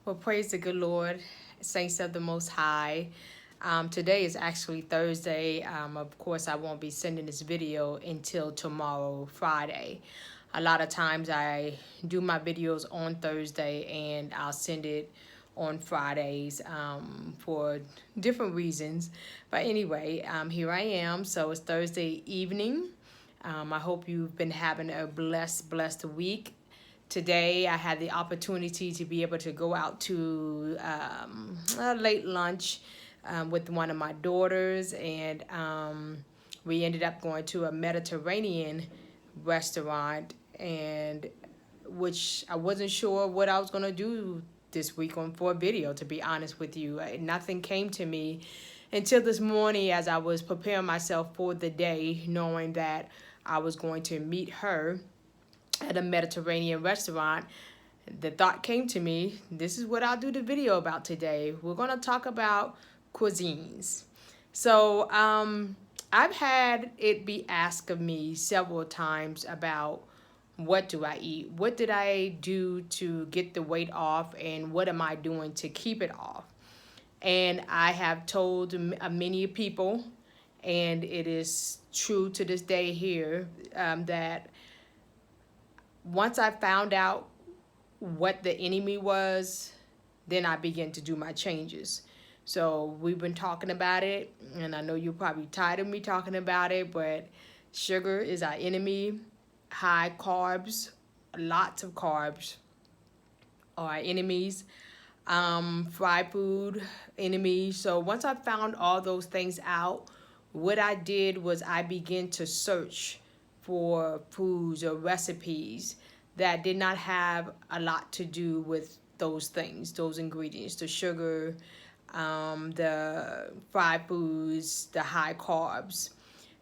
Well, praise the good Lord, saints of the Most High. Today is actually Thursday. Of course, I won't be sending this video until tomorrow, Friday. A lot of times I do my videos on Thursday and I'll send it on Fridays for different reasons. But anyway, here I am. So it's Thursday evening. I hope you've been having a blessed week. Today, I had the opportunity to be able to go out to a late lunch with one of my daughters, and we ended up going to a Mediterranean restaurant, and which I wasn't sure what I was gonna do this week on for a video. To be honest with you, nothing came to me until this morning as I was preparing myself for the day, knowing that I was going to meet her at a Mediterranean restaurant. The thought came to me, this is what I'll do the video about today. We're going to talk about cuisines. So I've had it be asked of me several times about what do I eat? What did I do to get the weight off? And what am I doing to keep it off? And I have told many people, and it is true to this day here, that once I found out what the enemy was, then I began to do my changes. So we've been talking about it, and I know you're probably tired of me talking about it, but sugar is our enemy. High carbs, lots of carbs are our enemies. Fried food, enemies. So once I found all those things out, what I did was I began to search for foods or recipes that did not have a lot to do with those things, those ingredients, the sugar, the fried foods, the high carbs.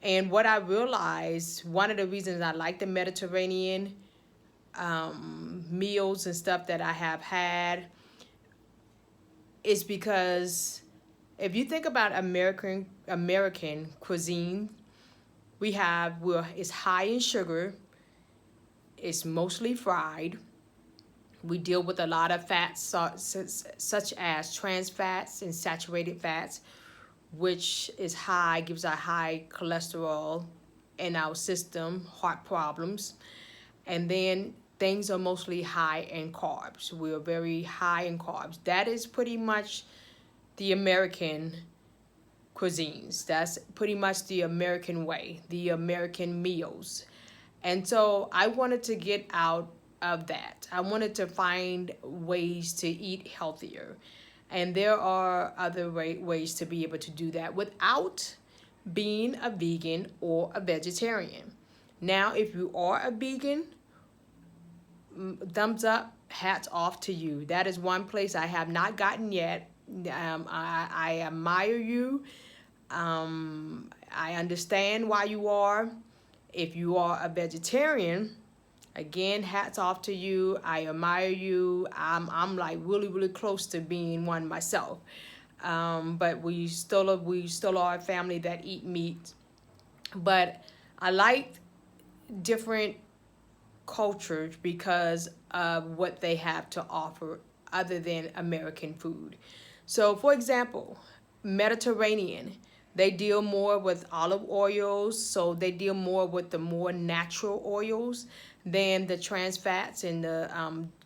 And what I realized, one of the reasons I like the Mediterranean meals and stuff that I have had is because if you think about American cuisine, it's high in sugar, it's mostly fried. We deal with a lot of fats such as trans fats and saturated fats, which is high, gives a high cholesterol in our system, heart problems. And then things are mostly high in carbs. We are very high in carbs. That is pretty much the American cuisines. That's pretty much the American way, the American meals. And so I wanted to get out of that. I wanted to find ways to eat healthier. And there are other ways to be able to do that without being a vegan or a vegetarian. Now, if you are a vegan, thumbs up, hats off to you. That is one place I have not gotten yet. I admire you. I understand why you are. If you are a vegetarian, again, hats off to you. I admire you. I'm like really close to being one myself. But we still are a family that eat meat. But I like different cultures because of what they have to offer other than American food. So, for example, Mediterranean, they deal more with olive oils, so they deal more with the more natural oils than the trans fats and the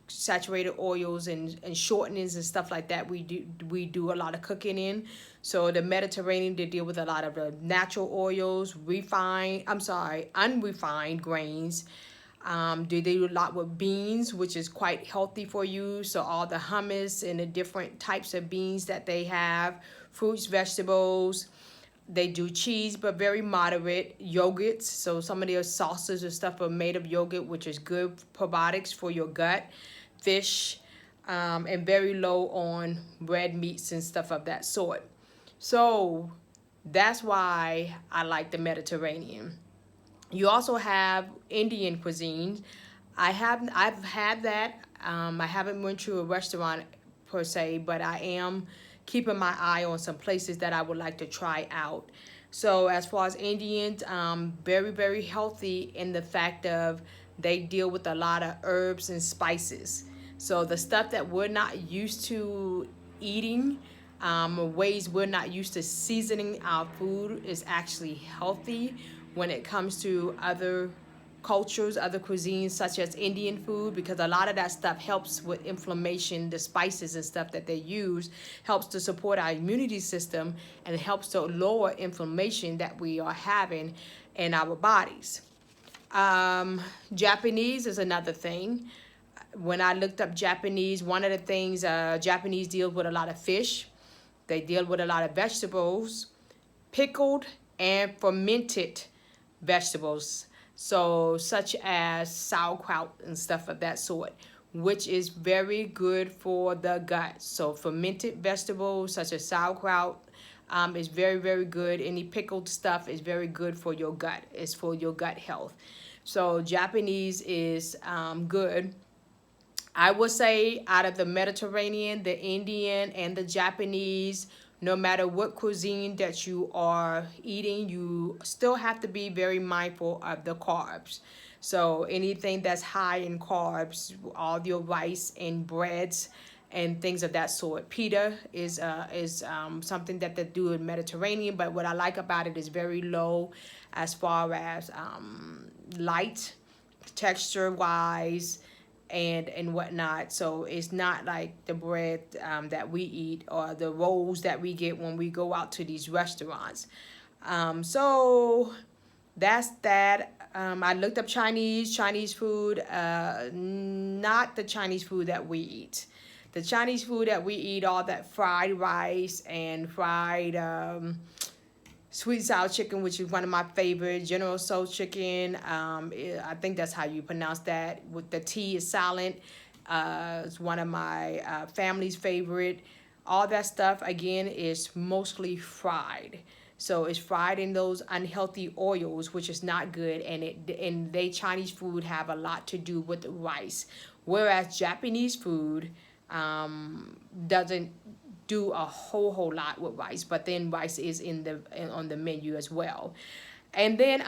saturated oils and shortenings and stuff like that. We do a lot of cooking in. So the Mediterranean, they deal with a lot of the natural oils, unrefined grains. They do a lot with beans, which is quite healthy for you. So all the hummus and the different types of beans that they have, fruits, vegetables. They do cheese, but very moderate. Yogurts, so some of their sauces and stuff are made of yogurt, which is good probiotics for your gut. Fish, and very low on red meats and stuff of that sort. So that's why I like the Mediterranean. You also have Indian cuisine. I've had that. I haven't went to a restaurant per se, but I am keeping my eye on some places that I would like to try out. So as far as Indians, very healthy in the fact of they deal with a lot of herbs and spices. So the stuff that we're not used to eating, ways we're not used to seasoning our food is actually healthy when it comes to other cultures, other cuisines, such as Indian food, because a lot of that stuff helps with inflammation. The spices and stuff that they use helps to support our immunity system, and it helps to lower inflammation that we are having in our bodies. Japanese is another thing. When I looked up Japanese, one of the things, Japanese deals with a lot of fish. They deal with a lot of vegetables, pickled and fermented vegetables. So such as sauerkraut and stuff of that sort, which is very good for the gut. So fermented vegetables such as sauerkraut is very, very good. Any pickled stuff is very good for your gut. It's for your gut health. So Japanese is good. I would say out of the Mediterranean, the Indian, and the Japanese, no matter what cuisine that you are eating, you still have to be very mindful of the carbs. So anything that's high in carbs, all your rice and breads and things of that sort. Pita is something that they do in Mediterranean, but what I like about it is very low as far as light texture wise and whatnot. So it's not like the bread that we eat or the rolls that we get when we go out to these restaurants. So that's that. I looked up Chinese food, not the Chinese food that we eat. The Chinese food that we eat, all that fried rice and fried sweet and sour chicken, which is one of my favorites. General Tso chicken. I think that's how you pronounce that. With the T is silent. It's one of my family's favorite. All that stuff again is mostly fried. So it's fried in those unhealthy oils, which is not good. And they Chinese food have a lot to do with the rice, whereas Japanese food doesn't do a whole lot with rice, but then rice is on the menu as well. And then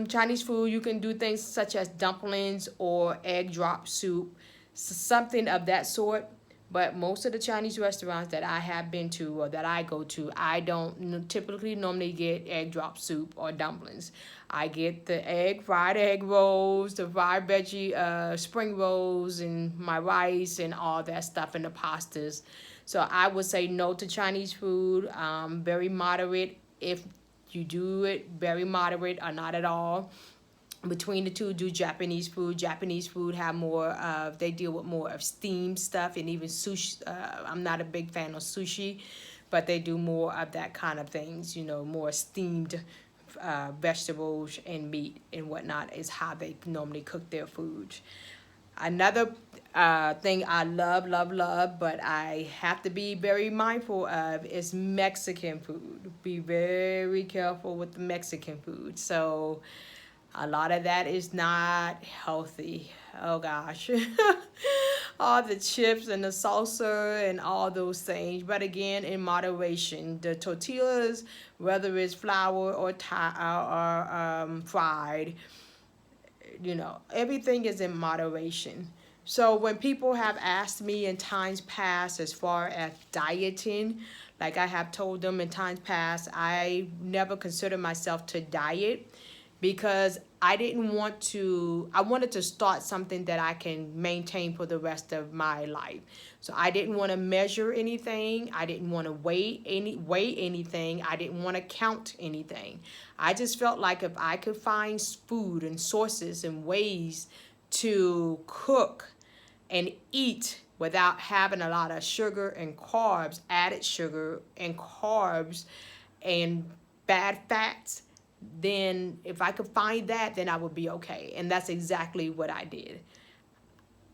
Chinese food, you can do things such as dumplings or egg drop soup, something of that sort. But most of the Chinese restaurants that I have been to or that I go to, I don't typically normally get egg drop soup or dumplings. I get the fried egg rolls, the fried veggie spring rolls, and my rice and all that stuff, and the pastas. So I would say no to Chinese food. Very moderate. If you do it, very moderate or not at all. Between the two, do Japanese food. Japanese food have more they deal with more of steamed stuff, and even sushi. I'm not a big fan of sushi, but they do more of that kind of things, more steamed vegetables and meat and whatnot is how they normally cook their food. Another thing I love, but I have to be very mindful of is Mexican food. Be very careful with the Mexican food. So a lot of that is not healthy. Oh gosh. All the chips and the salsa and all those things. But again, in moderation. The tortillas, whether it's flour or fried, everything is in moderation. So when people have asked me in times past as far as dieting, like I have told them in times past, I never considered myself to diet because I wanted to start something that I can maintain for the rest of my life. So I didn't want to measure anything. I didn't want to weigh anything. I didn't want to count anything. I just felt like if I could find food and sources and ways to cook and eat without having a lot of sugar and carbs, added sugar and carbs and bad fats, then if I could find that, then I would be okay. And that's exactly what I did.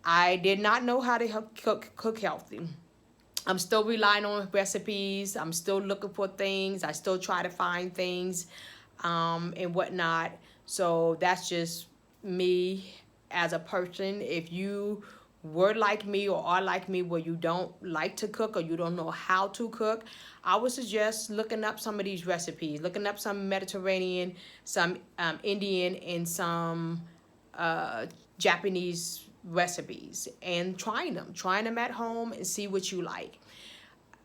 I did not know how to cook healthy. I'm still relying on recipes. I'm still looking for things. I still try to find things and whatnot. So that's just me as a person. If you were like me or are like me where you don't like to cook or you don't know how to cook, I would suggest looking up some of these recipes, looking up some Mediterranean, some Indian, and some Japanese recipes and trying them at home and see what you like.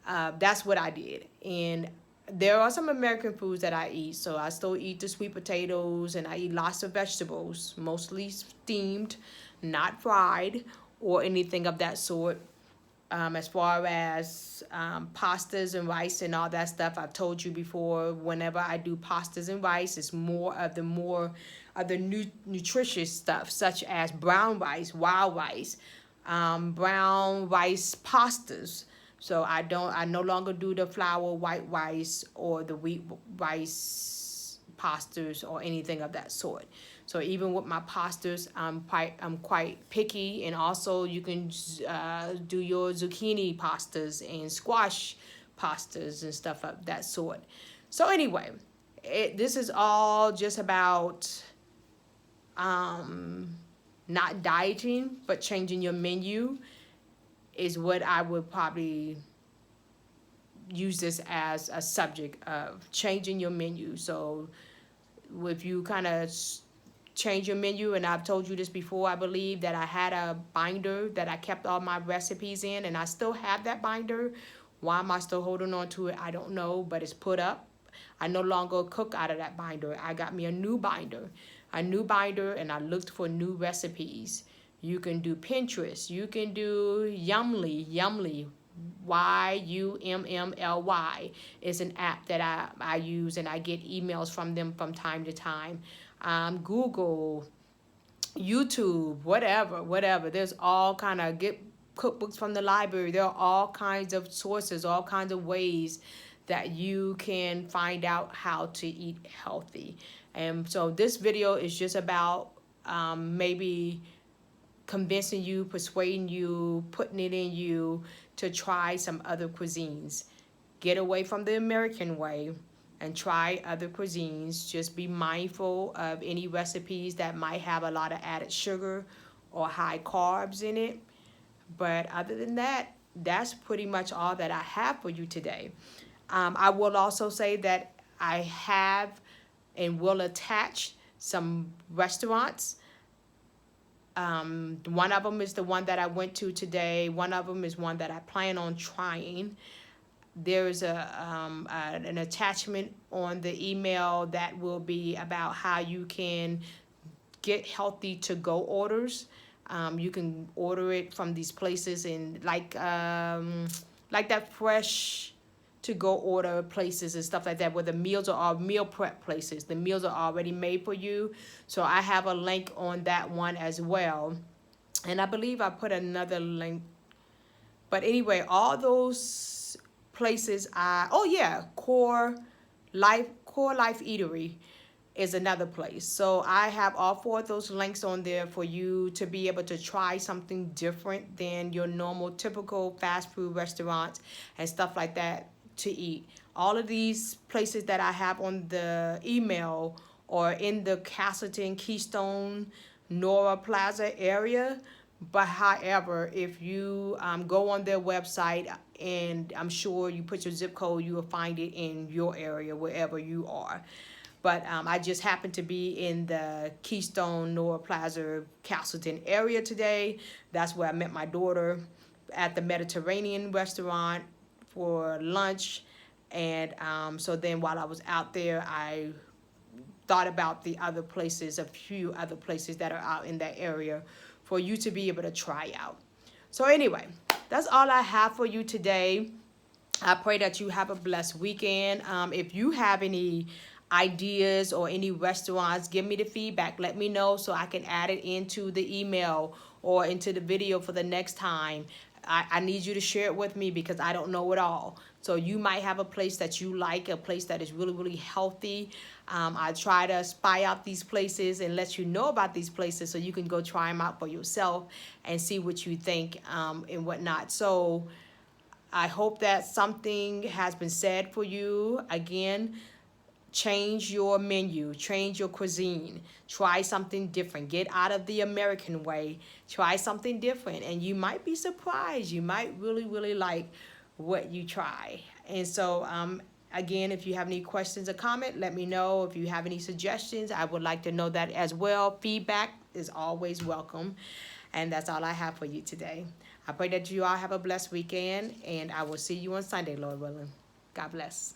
That's what I did. And there are some American foods that I eat. So I still eat the sweet potatoes and I eat lots of vegetables, mostly steamed, not fried or anything of that sort. As far as pastas and rice and all that stuff, I've told you before, whenever I do pastas and rice, it's more of the nutritious stuff, such as brown rice, wild rice, brown rice pastas. So I no longer do the flour white rice or the wheat rice pastas or anything of that sort. So even with my pastas, I'm quite picky, and also you can do your zucchini pastas and squash pastas and stuff of that sort. So anyway, this is all just about not dieting, but changing your menu is what I would probably use this as a subject of changing your menu. So if you kind of change your menu, and I've told you this before, I believe that I had a binder that I kept all my recipes in, and I still have that binder. Why am I still holding on to it? I don't know, but it's put up. I no longer cook out of that binder. I got me a new binder, and I looked for new recipes. You can do Pinterest. You can do Yummly. Yummly is an app that I use, and I get emails from them from time to time. Google, YouTube, whatever. There's all kind of get cookbooks from the library. There are all kinds of sources, all kinds of ways that you can find out how to eat healthy. And so this video is just about maybe convincing you, persuading you, putting it in you to try some other cuisines. Get away from the American way and try other cuisines. Just be mindful of any recipes that might have a lot of added sugar or high carbs in it. But other than that, that's pretty much all that I have for you today. I will also say that I have and will attach some restaurants. One of them is the one that I went to today. One of them is one that I plan on trying. There's an attachment on the email that will be about how you can get healthy to-go orders. You can order it from these places, and like that fresh to-go order places and stuff like that, where the meals are all meal prep places. The meals are already made for you. So I have a link on that one as well. And I believe I put another link. But anyway, all those places Core Life Eatery is another place. So I have all four of those links on there for you to be able to try something different than your normal typical fast food restaurants and stuff like that to eat. All of these places that I have on the email or in the Castleton, Keystone, Nora Plaza area. But however, if you go on their website, and I'm sure you put your zip code, you will find it in your area, wherever you are. But I just happened to be in the Keystone, Nora Plaza, Castleton area today. That's where I met my daughter at the Mediterranean restaurant for lunch. And so then while I was out there, I thought about the other places, a few other places that are out in that area for you to be able to try out. So anyway, that's all I have for you today. I pray that you have a blessed weekend. If you have any ideas or any restaurants, give me the feedback. Let me know so I can add it into the email or into the video for the next time. I need you to share it with me because I don't know it all. So you might have a place that you like, a place that is really, really healthy. I try to spy out these places and let you know about these places so you can go try them out for yourself and see what you think and whatnot. So I hope that something has been said for you. Again, change your menu, change your cuisine, try something different, get out of the American way, try something different, and you might be surprised. You might really, really like what you try. And so again, if you have any questions or comment, let me know. If you have any suggestions, I would like to know that as well. Feedback is always welcome. And that's all I have for you today. I pray that you all have a blessed weekend, and I will see you on Sunday, Lord willing. God bless.